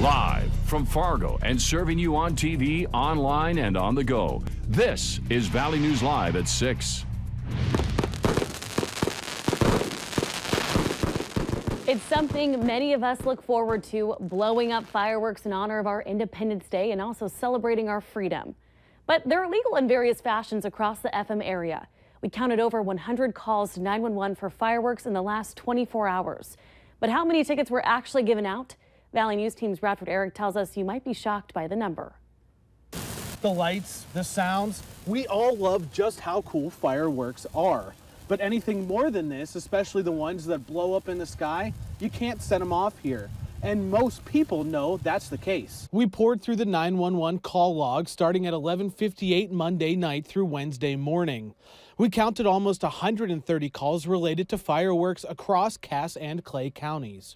Live from Fargo and serving you on TV, online, and on the go. This is Valley News Live at 6. It's something many of us look forward to, blowing up fireworks in honor of our Independence Day and also celebrating our freedom. But they're illegal in various fashions across the FM area. We counted over 100 calls to 911 for fireworks in the last 24 hours. But how many tickets were actually given out? Valley News Team's Bradford Eric tells us you might be shocked by the number. The lights, the sounds, we all love just how cool fireworks are. But anything more than this, especially the ones that blow up in the sky, you can't set them off here. And most people know that's the case. We poured through the 911 call log starting at 11:58 Monday night through Wednesday morning. We counted almost 130 calls related to fireworks across Cass and Clay counties.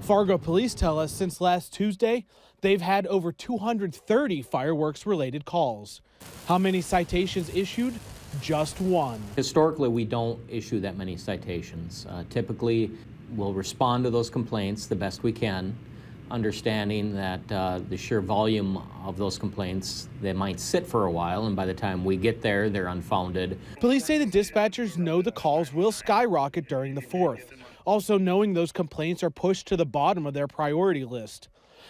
Fargo police tell us since last Tuesday, they've had over 230 fireworks-related calls. How many citations issued? Just one. Historically, we don't issue that many citations. Typically, we'll respond to those complaints the best we can, understanding that the sheer volume of those complaints, they might sit for a while, and by the time we get there, they're unfounded. Police say the dispatchers know the calls will skyrocket during the 4th, also knowing those complaints are pushed to the bottom of their priority list.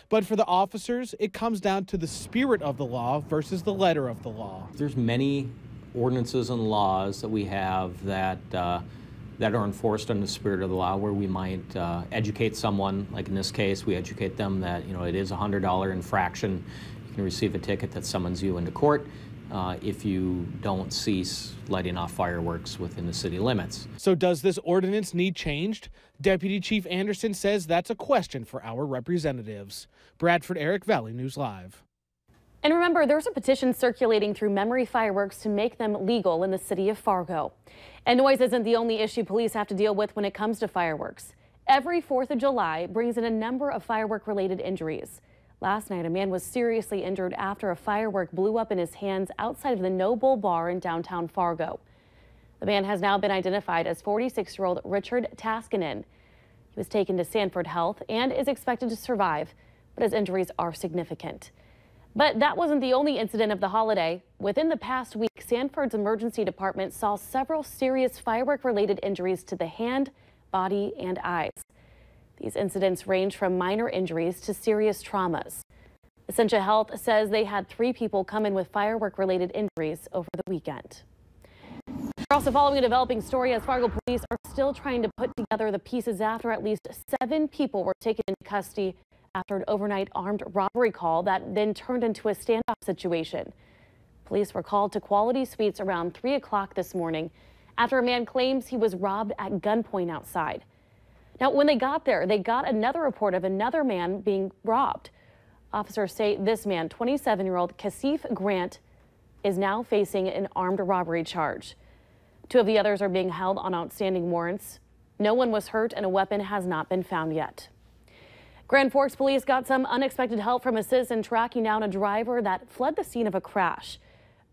But for the officers, it comes down to the spirit of the law versus the letter of the law. There's many ordinances and laws that we have that that are enforced under the spirit of the law, where we might educate someone. Like in this case, we educate them that it is a $100 infraction. You can receive a ticket that summons you into court if you don't cease lighting off fireworks within the city limits. So does this ordinance need changed? Deputy Chief Anderson says that's a question for our representatives. Bradford Eric, Valley News Live. And remember, there's a petition circulating through Memory Fireworks to make them legal in the city of Fargo. And noise isn't the only issue police have to deal with when it comes to fireworks. Every 4th of July brings in a number of firework-related injuries. Last night, a man was seriously injured after a firework blew up in his hands outside of the Noble Bar in downtown Fargo. The man has now been identified as 46-year-old Richard Taskinen. He was taken to Sanford Health and is expected to survive, but his injuries are significant. But that wasn't the only incident of the holiday. Within the past week, Sanford's emergency department saw several serious firework-related injuries to the hand, body, and eyes. These incidents range from minor injuries to serious traumas. Essentia Health says they had 3 people come in with firework-related injuries over the weekend. We're also following a developing story as Fargo police are still trying to put together the pieces after at least 7 people were taken into custody after an overnight armed robbery call that then turned into a standoff situation. Police were called to Quality Suites around 3 o'clock this morning after a man claims he was robbed at gunpoint outside. Now, when they got there, they got another report of another man being robbed. Officers say this man, 27-year-old Kasif Grant, is now facing an armed robbery charge. 2 of the others are being held on outstanding warrants. No one was hurt and a weapon has not been found yet. Grand Forks police got some unexpected help from a citizen tracking down a driver that fled the scene of a crash.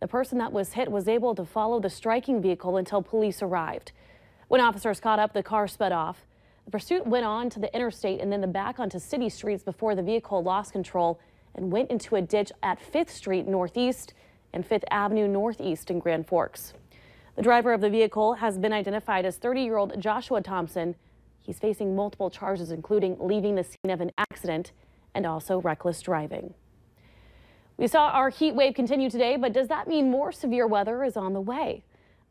The person that was hit was able to follow the striking vehicle until police arrived. When officers caught up, the car sped off. The pursuit went on to the interstate and then back onto city streets before the vehicle lost control and went into a ditch at 5th Street Northeast and 5th Avenue Northeast in Grand Forks. The driver of the vehicle has been identified as 30-year-old Joshua Thompson. He's facing multiple charges, including leaving the scene of an accident and also reckless driving. We saw our heat wave continue today, but does that mean more severe weather is on the way?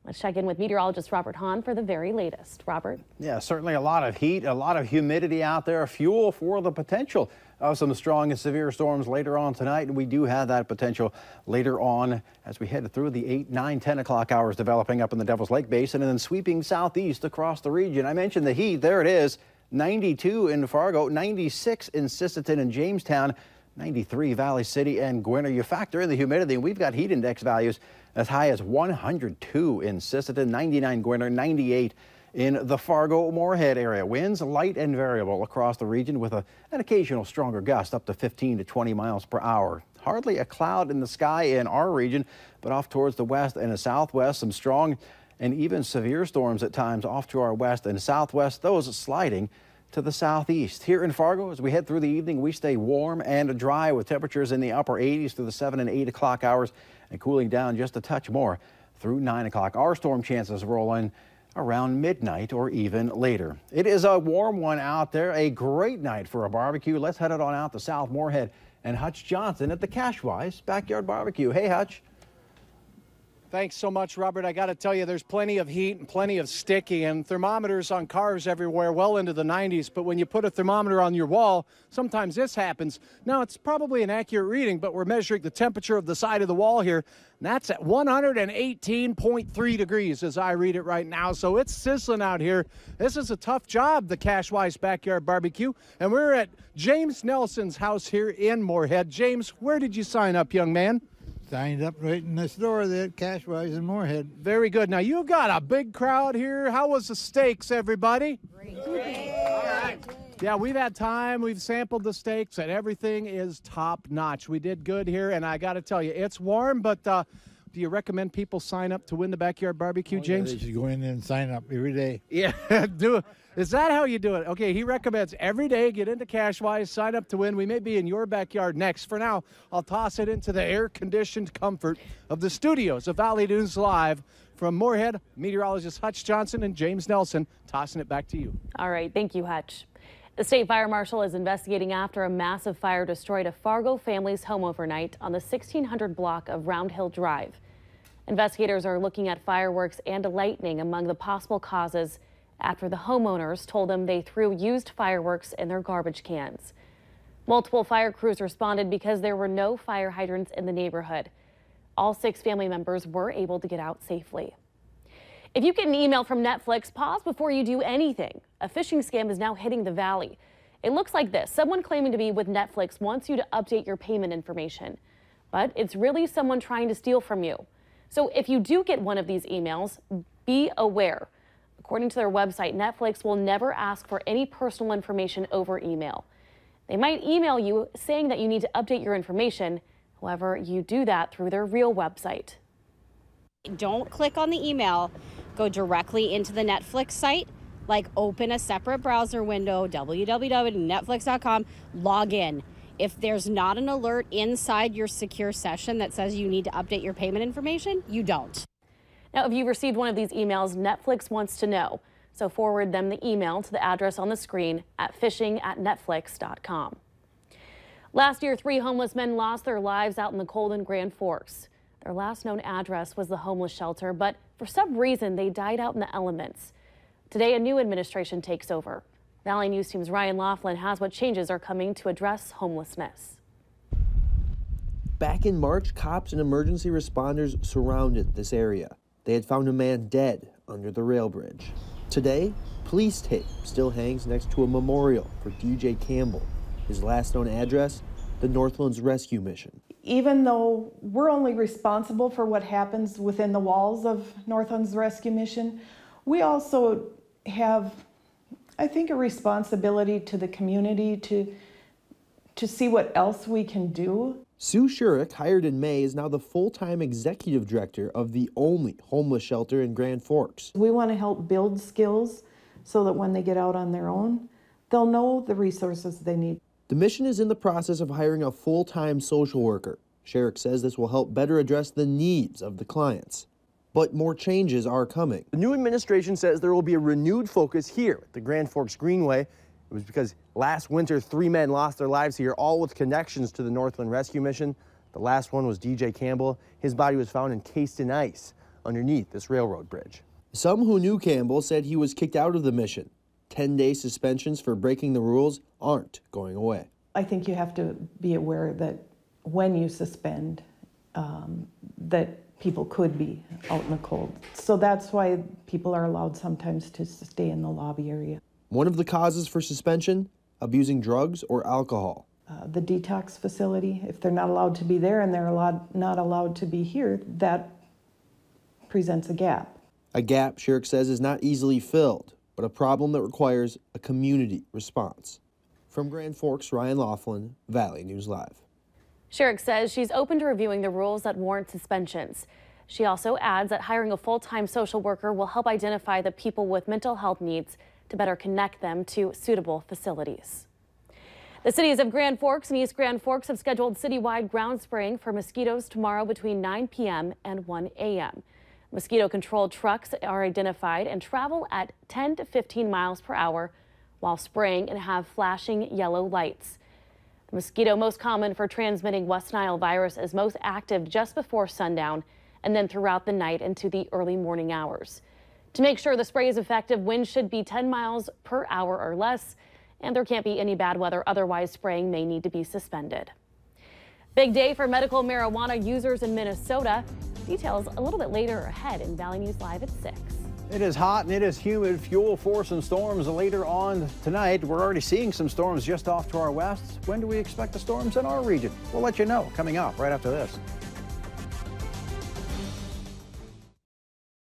Let's check in with meteorologist Robert Hahn for the very latest. Robert? Yeah, certainly a lot of heat, a lot of humidity out there, fuel for the potential of some strong and severe storms later on tonight. And we do have that potential later on as we head through the 8, 9, 10 o'clock hours, developing up in the Devil's Lake Basin and then sweeping southeast across the region. I mentioned the heat. There it is. 92 in Fargo, 96 in Sisseton and Jamestown, 93 Valley City and Gwinner. You factor in the humidity, and we've got heat index values as high as 102 in Sisseton, 99 Gwinner, 98 in the Fargo-Moorhead area. Winds light and variable across the region with an occasional stronger gust up to 15 to 20 miles per hour. Hardly a cloud in the sky in our region, but off towards the west and the southwest, some strong and even severe storms at times off to our west and southwest, those sliding to the southeast. Here in Fargo, as we head through the evening, we stay warm and dry with temperatures in the upper 80s through the 7 and 8 o'clock hours and cooling down just a touch more through 9 o'clock. Our storm chances roll in around midnight or even later. It is a warm one out there, a great night for a barbecue. Let's head it on out to South Moorhead and Hutch Johnson at the Cashwise Backyard Barbecue. Hey, Hutch. Thanks so much, Robert. I got to tell you, there's plenty of heat and plenty of sticky and thermometers on cars everywhere well into the 90s. But when you put a thermometer on your wall, sometimes this happens. Now, it's probably an accurate reading, but we're measuring the temperature of the side of the wall here. And that's at 118.3 degrees as I read it right now. So it's sizzling out here. This is a tough job, the Cashwise Backyard Barbecue. And we're at James Nelson's house here in Moorhead. James, where did you sign up, young man? Signed up right in the store there at Cashwise in Moorhead. Very good. Now, you've got a big crowd here. How was the steaks, everybody? Great. All right. Yeah, we've had time. We've sampled the steaks, and everything is top-notch. We did good here, and I got to tell you, it's warm, but do you recommend people sign up to win the Backyard Barbecue, James? Yeah, they should go in and sign up every day. Yeah, do it. Is that how you do it? Okay, he recommends every day get into Cashwise, sign up to win. We may be in your backyard next. For now, I'll toss it into the air-conditioned comfort of the studios of Valley News Live. From Moorhead, meteorologist Hutch Johnson and James Nelson, tossing it back to you. All right, thank you, Hutch. The state fire marshal is investigating after a massive fire destroyed a Fargo family's home overnight on the 1600 block of Round Hill Drive. Investigators are looking at fireworks and lightning among the possible causes after the homeowners told them they threw used fireworks in their garbage cans. Multiple fire crews responded because there were no fire hydrants in the neighborhood. All 6 family members were able to get out safely. If you get an email from Netflix, pause before you do anything. A phishing scam is now hitting the valley. It looks like this. Someone claiming to be with Netflix wants you to update your payment information, but it's really someone trying to steal from you. So if you do get one of these emails, be aware. According to their website, Netflix will never ask for any personal information over email. They might email you saying that you need to update your information. However, you do that through their real website. Don't click on the email. Go directly into the Netflix site, like open a separate browser window, www.netflix.com, log in. If there's not an alert inside your secure session that says you need to update your payment information, you don't. Now, if you've received one of these emails, Netflix wants to know. So forward them the email to the address on the screen at phishing@netflix.com. Last year, 3 homeless men lost their lives out in the cold in Grand Forks. Their last known address was the homeless shelter, but for some reason, they died out in the elements. Today, a new administration takes over. Valley News Team's Ryan Laughlin has what changes are coming to address homelessness. Back in March, cops and emergency responders surrounded this area. They had found a man dead under the rail bridge. Today, police tape still hangs next to a memorial for DJ Campbell. His last known address, the Northlands Rescue Mission. Even though we're only responsible for what happens within the walls of Northlands Rescue Mission, we also have, I think, a responsibility to the community to see what else we can do. Sue Shurick, hired in May, is now the full-time executive director of the only homeless shelter in Grand Forks. We want to help build skills so that when they get out on their own, they'll know the resources they need. The mission is in the process of hiring a full-time social worker. Shurick says this will help better address the needs of the clients. But more changes are coming. The new administration says there will be a renewed focus here at the Grand Forks Greenway. It was because last winter, 3 men lost their lives here, all with connections to the Northland Rescue Mission. The last one was DJ Campbell. His body was found encased in ice underneath this railroad bridge. Some who knew Campbell said he was kicked out of the mission. 10-day suspensions for breaking the rules aren't going away. I think you have to be aware that when you suspend, that people could be out in the cold. So that's why people are allowed sometimes to stay in the lobby area. One of the causes for suspension, abusing drugs or alcohol. The detox facility, if they're not allowed to be there and they're not allowed to be here, that presents a gap. A gap, Shurick says, is not easily filled, but a problem that requires a community response. From Grand Forks, Ryan Laughlin, Valley News Live. Shurick says she's open to reviewing the rules that warrant suspensions. She also adds that hiring a full-time social worker will help identify the people with mental health needs to better connect them to suitable facilities. The cities of Grand Forks and East Grand Forks have scheduled citywide ground spraying for mosquitoes tomorrow between 9 p.m. and 1 a.m. Mosquito control trucks are identified and travel at 10 to 15 miles per hour while spraying and have flashing yellow lights. The mosquito most common for transmitting West Nile virus is most active just before sundown and then throughout the night into the early morning hours. To make sure the spray is effective, winds should be 10 miles per hour or less, and there can't be any bad weather, otherwise spraying may need to be suspended. Big day for medical marijuana users in Minnesota. Details a little bit later ahead in Valley News Live at 6. It is hot and it is humid. Fuel for some storms later on tonight. We're already seeing some storms just off to our west. When do we expect the storms in our region? We'll let you know coming up right after this.